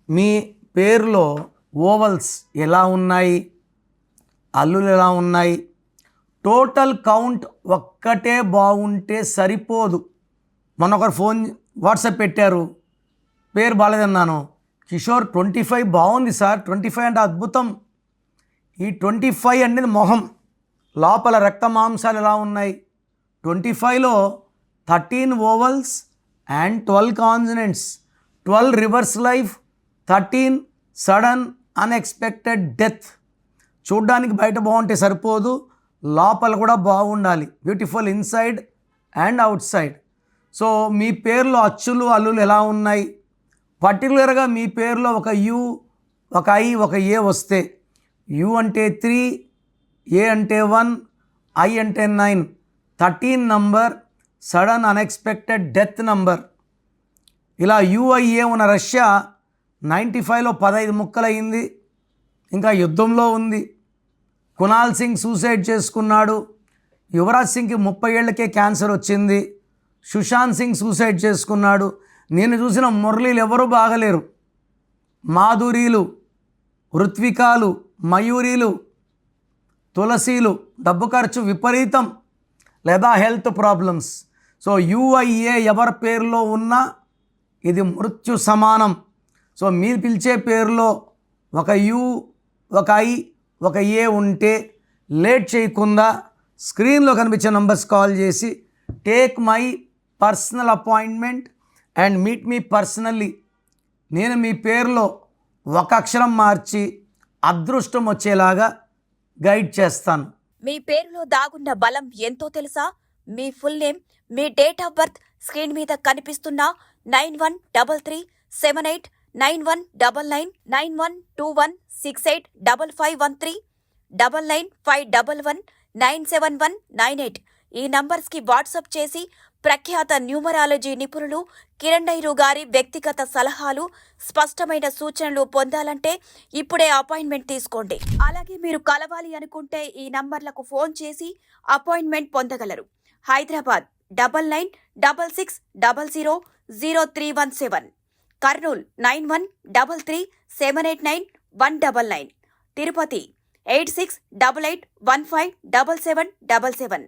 మీ పేరులో ఓవల్స్ ఎలా ఉన్నాయి, అల్లులు ఎలా ఉన్నాయి, టోటల్ కౌంట్ ఒక్కటే బాగుంటే సరిపోదు. మొన్న ఒకరు ఫోన్ వాట్సాప్ పెట్టారు, పేరు బాలేదన్నాను. కిషోర్ 25 బాగుంది సార్, 25 అంటే అద్భుతం. ఈ 25 అనేది మొహం, లోపల రక్త మాంసాలు ఎలా ఉన్నాయి. 25లో 13 vowels and 12 consonants, 12 reverse life, 13 sudden unexpected death. చూడ్డానికి బయట బాగుంటే సరిపోదు, లోపల కూడా బాగుండాలి. Beautiful inside and outside. So మీ పేరులో అచ్చులు అల్లులు ఎలా ఉన్నాయి, పర్టికులర్గా మీ పేరులో ఒక యు, ఒక ఐ, ఒక ఏ వస్తే, యు అంటే 3, ఏ అంటే 1, ఐ అంటే 9, 13 number sudden unexpected death number. ఇలా యుఐఏ ఉన్న రష్యా 95లో 15 ముక్కలయ్యింది, ఇంకా యుద్ధంలో ఉంది. కునాల్ సింగ్ సూసైడ్ చేసుకున్నాడు. యువరాజ్ సింగ్కి 30 ఏళ్లకే క్యాన్సర్ వచ్చింది. సుశాంత్ సింగ్ సూసైడ్ చేసుకున్నాడు. నేను చూసిన మురళీలు ఎవరూ బాగలేరు. మాధురీలు, ఋత్వికాలు, మయూరీలు, తులసీలు డబ్బు ఖర్చు విపరీతం లేదా హెల్త్ ప్రాబ్లమ్స్. సో యుఐఏ ఎవరి పేరులో ఉన్నా ఇది మృత్యు సమానం. సో మీరు పిలిచే పేరులో ఒక యు, ఒక ఐ, ఒక ఏ ఉంటే లేట్ చేయకుండా స్క్రీన్లో కనిపించే నంబర్స్ కాల్ చేసి take my personal appointment and meet me personally. నేను మీ పేరులో ఒక అక్షరం మార్చి అదృష్టం వచ్చేలాగా గైడ్ చేస్తాను. మీ పేరులో దాగున్న బలం ఎంతో తెలుసా? మీ ఫుల్ నేమ్, మీ డేట్ ఆఫ్ బర్త్ స్క్రీన్ మీద కనిపిస్తున్న 913378 9199 9121685513 995111 97198 ఈ నంబర్స్కి వాట్సాప్ చేసి ప్రఖ్యాత న్యూమరాలజీ నిపుణులు కిరణ్ డైరు గారి వ్యక్తిగత సలహాలు, స్పష్టమైన సూచనలు పొందాలంటే ఇప్పుడే అపాయింట్మెంట్ తీసుకోండి. అలాగే మీరు కలవాలి అనుకుంటే ఈ నంబర్లకు ఫోన్ చేసి అపాయింట్మెంట్ పొందగలరు. హైదరాబాద్ 9966000317, కర్నూల్ 9133789199, తిరుపతి 8688157777.